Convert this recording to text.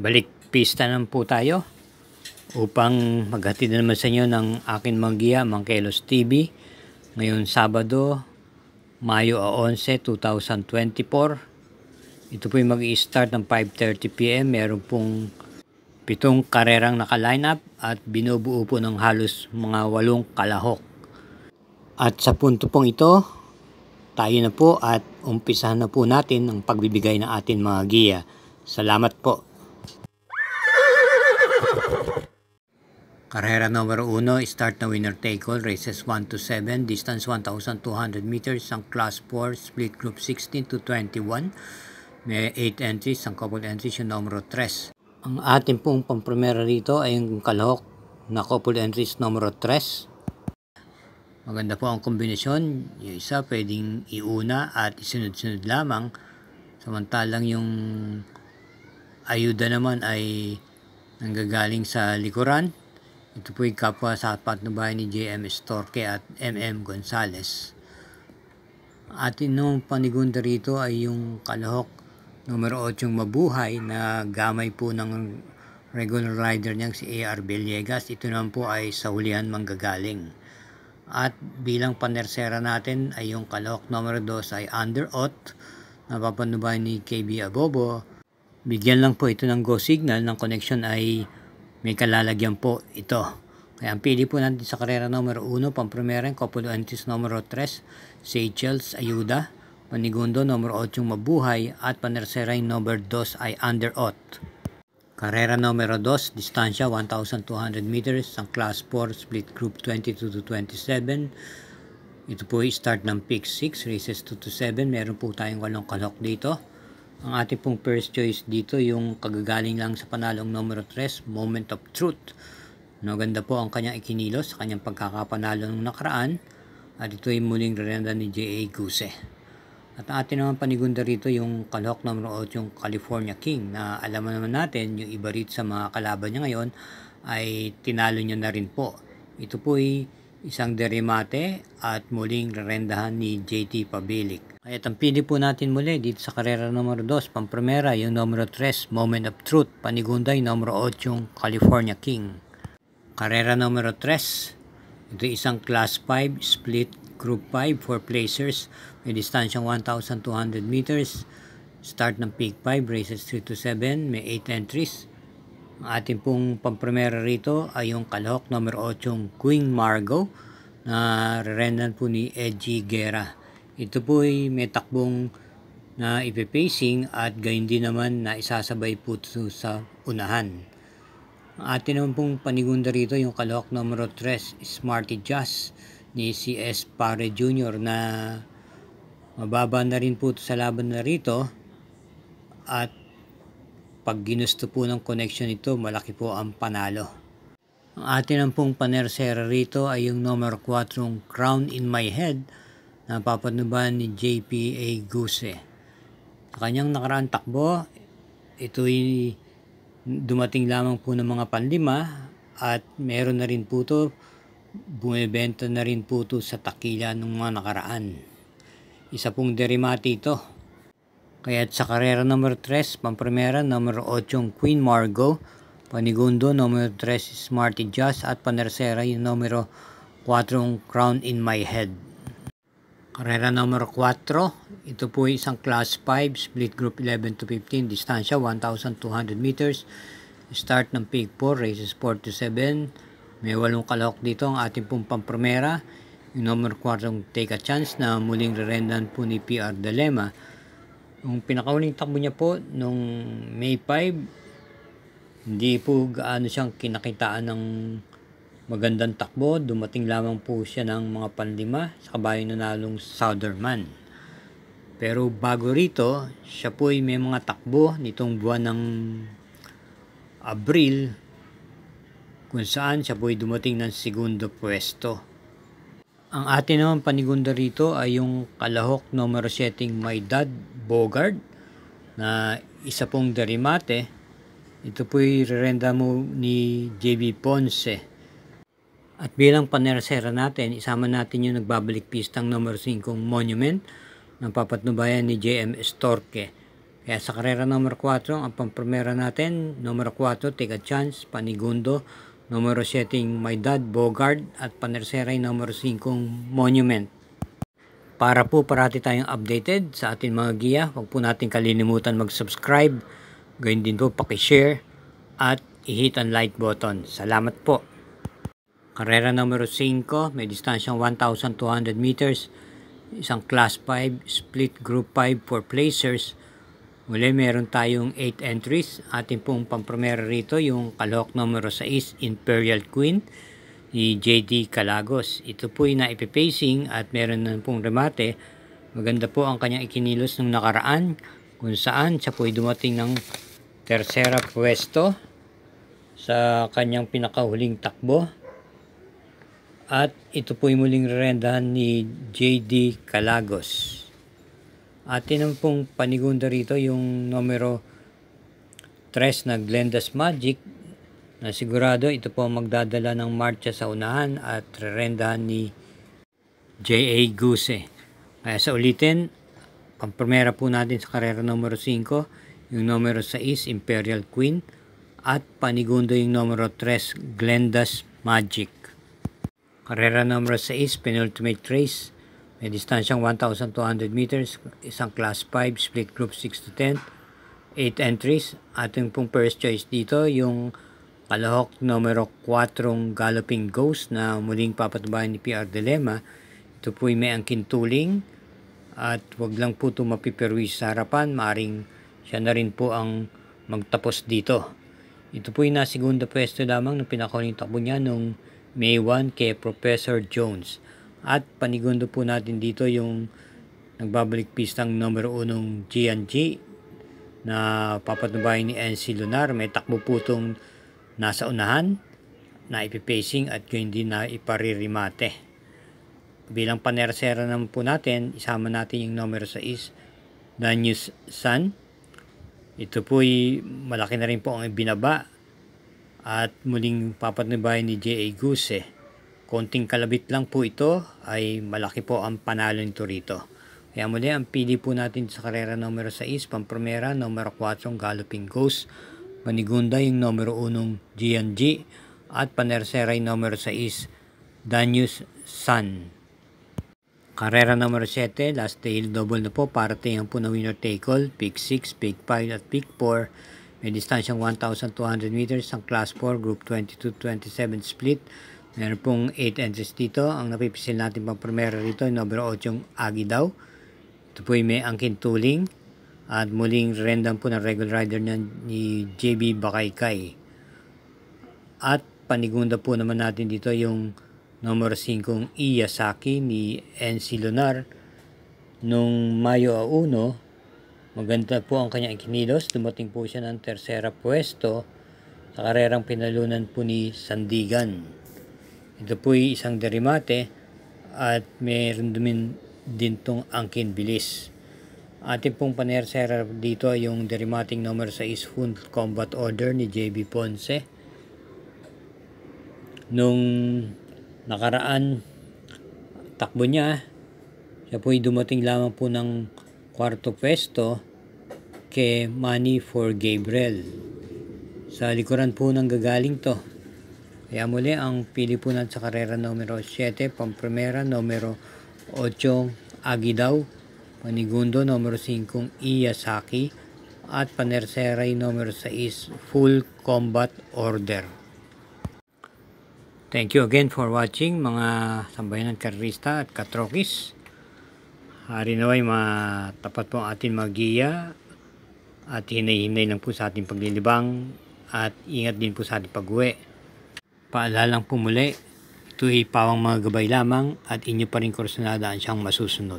Balik pista naman po tayo upang maghatid na naman sa inyo ng akin manggiya, Mangkelos TV. Ngayon Sabado, Mayo 11, 2024. Ito po yung mag-i-start ng 5:30 PM. Meron pong 7 karerang naka-line up at binubuo po ng halos mga 8 kalahok. At sa punto pong ito, tayo na po at umpisahan na po natin ang pagbibigay ng ating mga giya. Salamat po. Karera numero 1, start na winner take all, races 1 to 7, distance 1,200 meters, ang class 4, split group 16 to 21, may 8 entries, ang couple entries yung numero 3. Ang ating pong pampremera rito ay yung kalahok na couple entries numero 3. Maganda po ang kombinasyon, yung isa pwedeng iuna at isunod-sunod lamang, samantalang yung ayuda naman ay nanggagaling sa likuran. Ito po yung kapwa sa patnubayan ni JM Estorque at MM Gonzales. Atin nung panigunda rito ay yung kalahok numero 8 mabuhay na gamay po ng regular rider niyang si AR Villegas. Ito naman po ay sa hulihan manggagaling. At bilang panersera natin ay yung kalahok numero 2 ay Under Oath na papanubayan ni KB Abobo. Bigyan lang po ito ng go signal ng connection ay may kalalagyan po ito. Kaya ang pili po natin sa karera numero 1, pampremera, couple entries numero 3, Seychelles, Ayuda. Panigundo, numero 8, Mabuhay. At panersera yung numero 2 ay Under Oath. Karera numero 2, distansya 1,200 meters, ang class 4, split group 22 to 27. Ito po yung start ng pick 6, races 2 to 7. Meron po tayong 8 kalahok dito. Ang ating pong first choice dito, yung kagagaling lang sa panalong numero 3, Moment of Truth. Maganda po ang kanyang ikinilos sa kanyang pagkakapanalo ng nakaraan. At ito ay muling rerenda ni J.A. Guse. At ang ating naman panigunda rito, yung kalahok numero 8, yung California King. Na alam naman natin, yung iba rito sa mga kalaban niya ngayon ay tinalo niya na rin po. Ito po ay isang derimate at muling rerendahan ni JT Pabilik. Kaya ang pili po natin muli dito sa karera numero 2, pampremera, yung numero 3, Moment of Truth. Panigunda yung numero 8, yung California King. Karera numero 3, ito isang class 5, split group 5, 4 placers. May distansyang 1,200 meters. Start ng peak 5, races 3 to 7, may 8 entries. Ang ating pong pampremera rito ay yung kalahok numero 8, yung Queen Margot, na rerendan po ni Edgy Guerra. Ito po ay may takbong na ipipacing at gayon din naman na isasabay po sa unahan. Ang atin naman pong panigunda rito yung kalahok numero 3, Smarty Jazz ni CS Pare Jr. na mababa na rin po sa laban na rito. At pag ginusto po ng connection ito, malaki po ang panalo. Ang atin naman pong panersera rito ay yung numero 4, Crown in My Head, na papanubayan ni JPA Guse. Sa kanyang nakaraan takbo, ito'y dumating lamang po ng mga panlima at meron na rin po ito, bumibenta na rin po ito sa takila ng mga nakaraan. Isa pong derimati ito. Kaya sa karera numero 3, pampremera, numero 8, Queen Margot. Panigundo, numero 3, Smarty Jazz. At panersera, yung numero 4, Crown in My Head. Karera numero 4, ito po ay isang class 5, split group 11 to 15, distansya 1,200 meters. Start ng peak 4, races 4 to 7. May 8 kalahok dito. Ang ating pong pampremera, yung numero 4, Take a Chance, na muling rerendan po ni PR Dilema. Yung pinakauling takbo niya po nung May 5, hindi po gaano siyang kinakitaan ng magandang takbo. Dumating lamang po siya ng mga panlima sa kabayo na nalong Southerman. Pero bago rito, siya po ay may mga takbo nitong buwan ng Abril kung saan siya po ay dumating ng segundo pwesto. Ang atin naman panigunda rito ay yung kalahok numero 7, My Dad Bogard, na isa pong derimate. Ito po ay rerenda mo ni JB Ponce. At bilang panersera natin, isama natin yung nagbabalik pistang numero 5, Monument, ng papatnubayan ni JM Estorque. Kaya sa karera numero 4, ang pampremera natin, numero 4, Take a Chance, Panigundo, numero 7, My Dad, Bogard, at panerseray numero 5, Monument. Para po parati tayong updated sa ating mga giya, huwag po natin kalilimutan mag-subscribe, gayon din po paki-share, at i-hit ang like button. Salamat po. Karera numero 5, may distansyang 1,200 meters, isang class 5, split group 5 for placers. Muli meron tayong 8 entries. Ating pong pampremera rito yung kalahok numero 6, Imperial Queen ni JD Calagos. Ito po ay naipipacing at meron na pong remate. Maganda po ang kanyang ikinilos ng nakaraan kung saan siya po ay dumating ng tersera pwesto sa kanyang pinakahuling takbo. At ito po ay muling rerendahan ni JD Calagos. Atin ang pong panigunda rito yung numero 3 na Glenda's Magic na sigurado ito po magdadala ng marcha sa unahan at rerendahan ni J.A. Guse. Kaya sa ulitin, pampremera po natin sa karera numero 5 yung numero 6 Imperial Queen at panigundo yung numero 3 Glenda's Magic. Karera numero 6 penultimate race. May distansyang 1,200 meters, isang class 5, split group 6 to 10, 8 entries. Ating pong first choice dito, yung kalahok numero 4 Galloping Ghost na muling papatubayan ni PR Dilema. Ito po ay may angkin tuling at wag lang po ito mapiperwis sa harapan, maaring siya na rin po ang magtapos dito. Ito po ay nasigunda pwesto lamang ng pinakahuling takbo niya nung May 1 kay Professor Jones. At panigundo po natin dito yung nagbabalik pistang numero 1 G&G na papatubayan ni NC Lunar. May takbo po itong nasa unahan na ipipacing at yun din na iparirimate. Bilang panersera naman po natin, isama natin yung numero 6 Danius Sun. Ito po ay malaki na rin po ang ibinaba at muling papatubayan ni J.A. Guse. Konting kalabit lang po ito ay malaki po ang panalo nito rito. Kaya muli ang pili po natin sa karera numero 6, pampremera, numero 4 Galloping Ghost, panigunda yung numero 1 G&G at panerseray numero 6 Danius Sun. Karera numero 7, last tail double na po para tingnan po na winner take all, pick 6, pick 5 at pick 4. May distansyang 1,200 meters, ang class 4, group 22-27 split. Meron pong 8 entries dito. Ang napipisil natin pang primera rito, numero 8 Agidaw. Ito po ay may angkin tuling. At muling rendan po ng regular rider ni JB Bakaykay. At panigunda po naman natin dito yung numero 5 Iyasaki ni NC Lunar. Nung Mayo 1, maganda po ang kanyang ikinilos. Dumating po siya ng tersera pwesto sa karerang pinalunan po ni Sandigan. Ito po ay isang derimate at meron din tong angkin bilis. Ating pong panersera dito ay yung derimating number 6 Full Combat Order ni JB Ponce. Nung nakaraan takbo niya, siya po ay dumating lamang po ng kwarto pwesto kay Money for Gabriel. Sa likuran po ng gagaling to. Kaya muli ang pili po natin sa karera numero 7, pampremera, numero 8 Agidaw, panigundo numero 5 Iyasaki at panerseray numero 6 Full Combat Order. Thank you again for watching mga sambayanan karista at katrokis. Hari naway matapat po ang ating magiya at hinay-hinay lang po sa ating paglilibang at ingat din po sa ating pag-uwi. Paalalang po muli, ito ay pawang mga gabay lamang at inyo pa rin kursunadaan siyang masusunod.